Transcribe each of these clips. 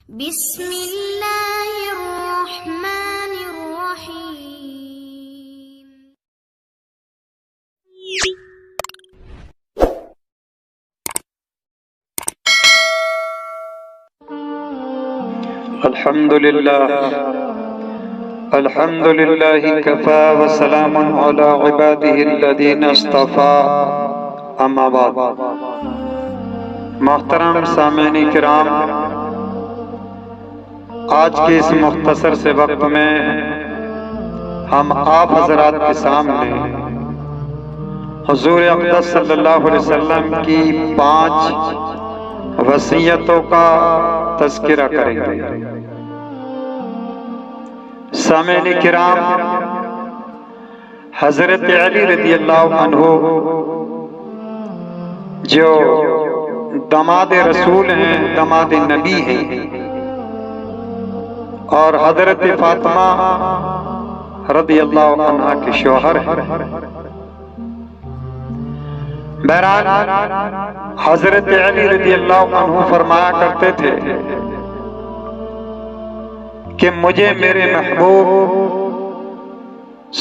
بسم اللہ الرحمن الرحیم۔ الحمد للہ کفا وسلام علی عباده الذین اصطفى، اما بعد۔ محترم سامعین کرام، آج کے اس مختصر سے وقت میں ہم آپ حضرات کے سامنے حضور اقدس صلی اللہ علیہ وسلم کی 5 وصیتوں کا تذکرہ کریں گے۔ سامعین کرام، حضرت علی رضی اللہ عنہ جو داماد رسول ہیں، داماد نبی ہیں، اور حضرت فاطمہ رضی اللہ عنہ کے شوہر ہیں۔ بہرحال حضرت علی رضی اللہ عنہ فرمایا کرتے تھے کہ مجھے میرے محبوب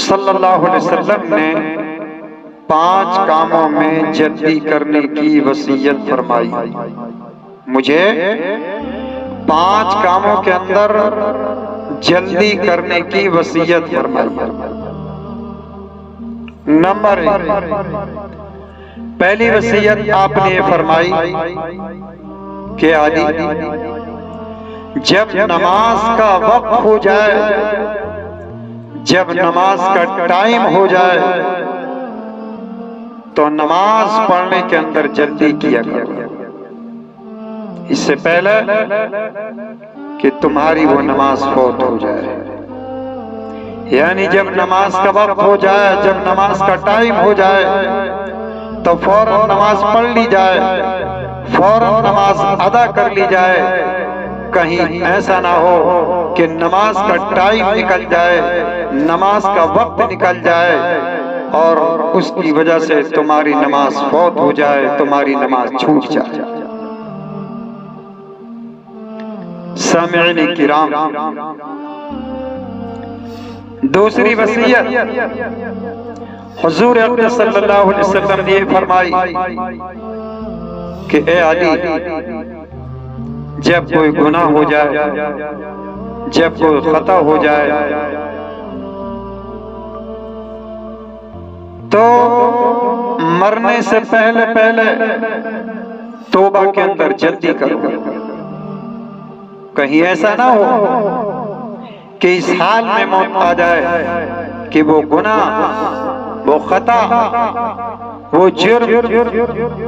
صلی اللہ علیہ وسلم نے 5 کاموں میں جلدی کرنے کی وصیت فرمائی۔ مجھے 5 کاموں کے اندر جلدی کرنے کی وصیت فرمائی۔ نمبر 1، پہلی وصیت آپ نے یہ فرمائی کہ علی، جب نماز کا وقت ہو جائے، جب نماز کا ٹائم ہو جائے تو نماز پڑھنے کے اندر جلدی کیا کرو، اس سے پہلے کہ تمہاری وہ نماز فوت ہو جائے۔ یعنی جب نماز کا وقت ہو جائے، جب نماز کا ٹائم ہو جائے تو فوراً نماز پڑھ لی جائے، فوراً نماز ادا کر لی جائے۔ کہیں ایسا نہ ہو کہ نماز کا ٹائم نکل جائے، نماز کا وقت نکل جائے اور اس کی وجہ سے تمہاری نماز فوت ہو جائے، تمہاری نماز چھوٹ جائے۔ سامعین کرام، دوسری وصیت حضور اقدس صلی اللہ علیہ وسلم نے فرمائی کہ اے علی، جب کوئی گناہ ہو جائے، جب کوئی خطا ہو جائے تو مرنے سے پہلے توبہ کے اندر جلدی کرو۔ کہیں ایسا نہ ہو کہ اس حال میں موت آ جائے کہ وہ گناہ، وہ خطا، وہ جرم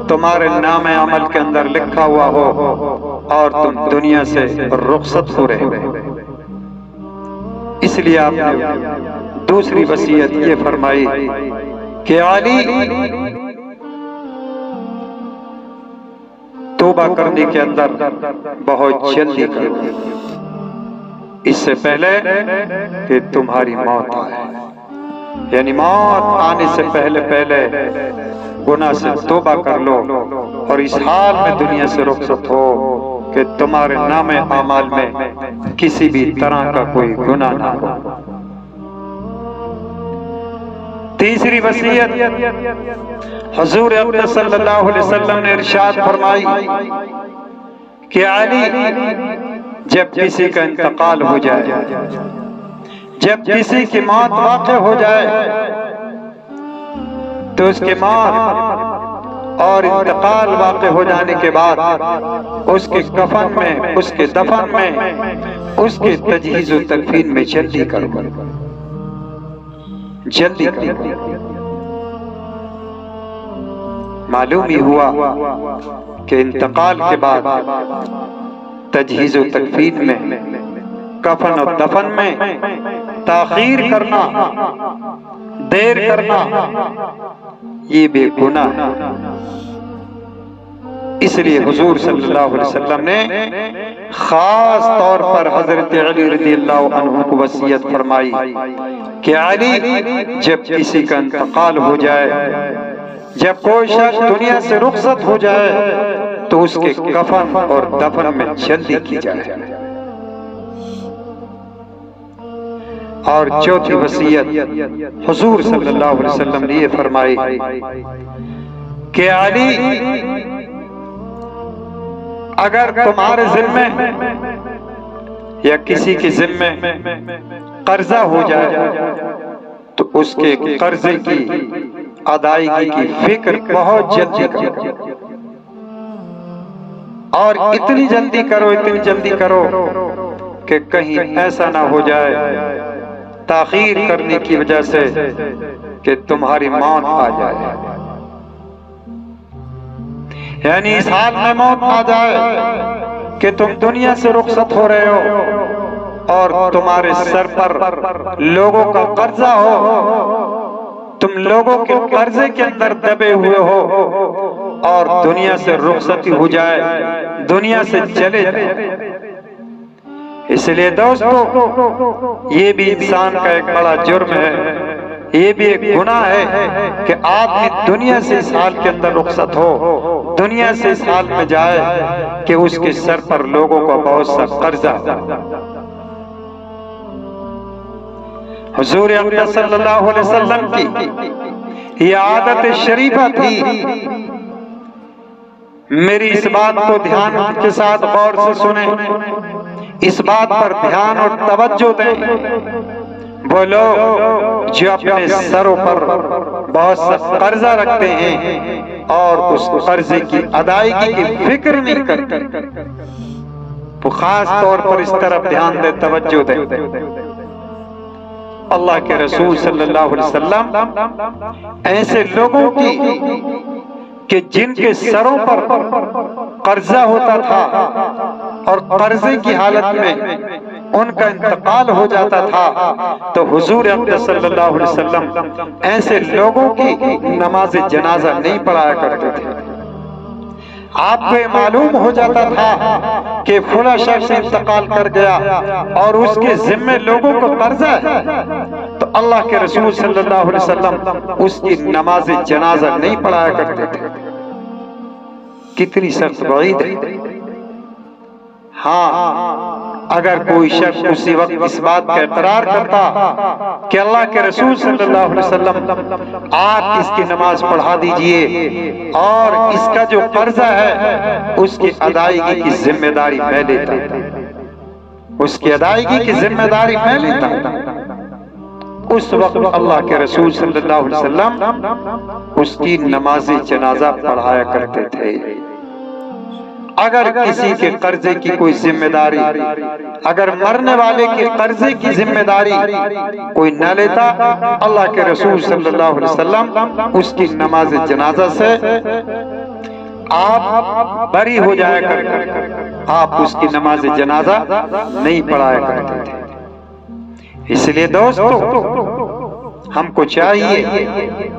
تمہارے نام عمل کے اندر لکھا ہوا ہو اور تم دنیا سے رخصت ہو رہے ہو۔ اس لیے آپ نے دوسری وصیت یہ فرمائی کہ علی، توبہ کرنے کے اندر بہت جلدی کرو، اس سے پہلے کہ تمہاری موت آئے۔ یعنی موت آنے سے پہلے گناہ سے توبہ کر لو اور اس حال میں دنیا سے رخصت ہو کہ تمہارے نام اعمال میں کسی بھی طرح کا کوئی گناہ نہ ہو۔ تیسری وصیت حضور اقدس صلی اللہ علیہ وسلم نے ارشاد فرمائی کہ علی، جب کسی کا انتقال ہو جائے، جب کسی کی موت واقع ہو جائے تو اس کی موت اور انتقال واقع ہو جانے کے بعد اس کے کفن میں، اس کے دفن میں، اس کے تجہیز و تکفین میں جلدی کرو، جلدی کرو۔ معلوم ہی ہوا کہ انتقال کے بعد تجہیز و تکفین میں، کفن و دفن میں تاخیر کرنا، دیر کرنا، یہ بے گناہ ہے۔ اس لیے حضور صلی اللہ علیہ وسلم نے خاص طور پر حضرت علی رضی اللہ عنہ کو وصیت فرمائی کہ علی، جب کسی کا انتقال ہو جائے، جب کوئی شخص دنیا سے رخصت ہو جائے تو اس کے کفن اور دفن میں جلدی کی جائے۔ اور چوتھی وصیت حضور صلی اللہ علیہ وسلم نے یہ فرمائی کہ علی اگر تمہارے ذمے یا کسی کے ذمے قرضہ ہو جائے تو اس کے قرضے کی ادائیگی کی فکر بہت جلدی کرو، اور اتنی جلدی کرو کہ کہیں ایسا نہ ہو جائے تاخیر کرنے کی وجہ سے کہ تمہاری موت آ جائے، یعنی اس حال میں موت آ جائے کہ تم دنیا سے رخصت ہو رہے ہو اور تمہارے سر پر لوگوں کا قرضہ ہو، تم لوگوں کے قرضے کے اندر دبے ہوئے ہو اور دنیا سے رخصتی ہو جائے، دنیا سے چلے جائے۔ اس لیے دوستو یہ بھی انسان کا ایک بڑا جرم ہے، یہ بھی ایک گناہ ہے کہ آدمی دنیا سے اس حال کے اندر رخصت ہو، دنیا سے اس حال میں جائے کہ اس کے سر پر لوگوں کا بہت سا قرضہ۔ حضور اقدس صلی اللہ علیہ وسلم کی یہ عادت شریفہ تھی۔ میری اس بات کو دھیان کے ساتھ غور سے سنیں، اس بات پر دھیان اور توجہ دیں۔ وہ لوگ جو اپنے سروں پر بہت سا قرضہ رکھتے ہیں اور اس قرضے کی ادائیگی کی فکر نہیں کرتے، وہ خاص طور پر اس طرف دھیان دے، توجہ دے۔ اللہ کے رسول صلی اللہ علیہ وسلم ایسے لوگوں کی کہ جن کے سروں پر قرضہ ہوتا تھا اور قرضے کی حالت میں ان کا انتقال ہو جاتا تھا، تو حضور اقدس صلی اللہ علیہ وسلم ایسے لوگوں کی نماز جنازہ نہیں پڑھایا کرتے تھے۔ آپ کو یہ معلوم ہو جاتا تھا کہ فلاں شخص انتقال کر گیا اور اس کے ذمے لوگوں کو قرضہ ہے، تو اللہ کے رسول صلی اللہ علیہ وسلم اس کی نماز جنازہ نہیں پڑھایا کرتے تھے۔ کتنی سخت وعید ہے۔ ہاں اگر کوئی شخص اسی وقت اس بات کا اقرار کرتا کہ اللہ کے رسول صلی اللہ علیہ وسلم آپ اس کی نماز پڑھا دیجئے اور اس کا جو قرضہ ہے اس کی ادائیگی کی ذمہ داری میں لیتا، اس کی ادائیگی کی ذمہ داری میں لیتا، اس وقت اللہ کے رسول صلی اللہ علیہ وسلم اس کی نماز جنازہ پڑھایا کرتے تھے۔ اگر کسی کے قرضے کی کوئی ذمہ داری، اگر مرنے والے کے قرضے کی ذمہ داری کوئی نہ لیتا، اللہ کے رسول صلی اللہ علیہ وسلم اس کی نماز جنازہ سے آپ بری ہو جایا کرتے، آپ اس کی نماز جنازہ نہیں پڑھایا کرتے تھے۔ اس لیے دوستو ہم کو چاہیے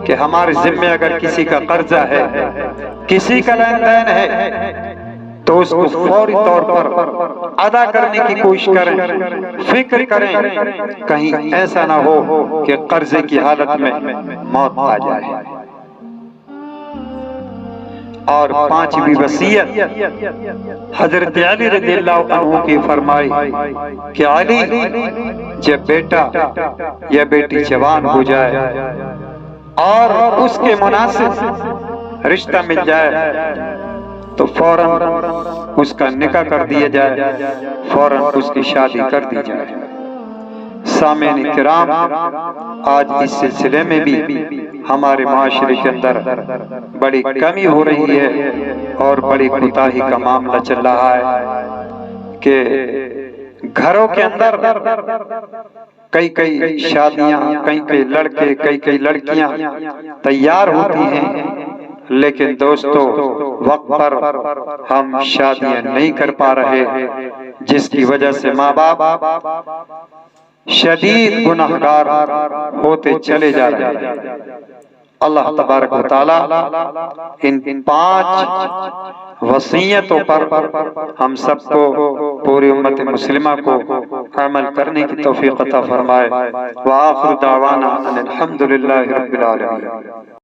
کہ ہمارے ذمہ اگر کسی کا قرضہ ہے، کسی کا لین دین ہے، تو اس کو فوری طور پر ادا کرنے کی کوشش کریں، فکر کریں، کہیں ایسا نہ ہو کہ قرضے کی حالت میں موت آ جائے۔ اور پانچویں وصیت حضرت علی رضی اللہ عنہ کی فرمائی کہ علی جب بیٹا یا بیٹی جوان ہو جائے اور اس کے مناسب رشتہ مل جائے تو فوراً اس کا نکاح کر دیا جائے، فوراً اس کی شادی کر دی جائے۔ سامعین کرام، آج اس سلسلے میں بھی ہمارے معاشرے کے اندر بڑی کمی ہو رہی ہے اور بڑی کوتاہی کا معاملہ چل رہا ہے کہ گھروں کے اندر کئی شادیاں، کئی لڑکے، کئی لڑکیاں تیار ہوتی ہیں، لیکن دوستو وقت پر ہم شادیاں نہیں کر پا رہے، جس کی وجہ سے ماں باپ شدید گناہگار ہوتے چلے جا رہے ہیں۔ اللہ تبارک و تعالی ان 5 وصیتوں پر ہم سب کو، پوری امت مسلمہ کو عمل کرنے کی توفیق عطا فرمائے۔ وآخر دعوانا ان الحمدللہ رب العالمین۔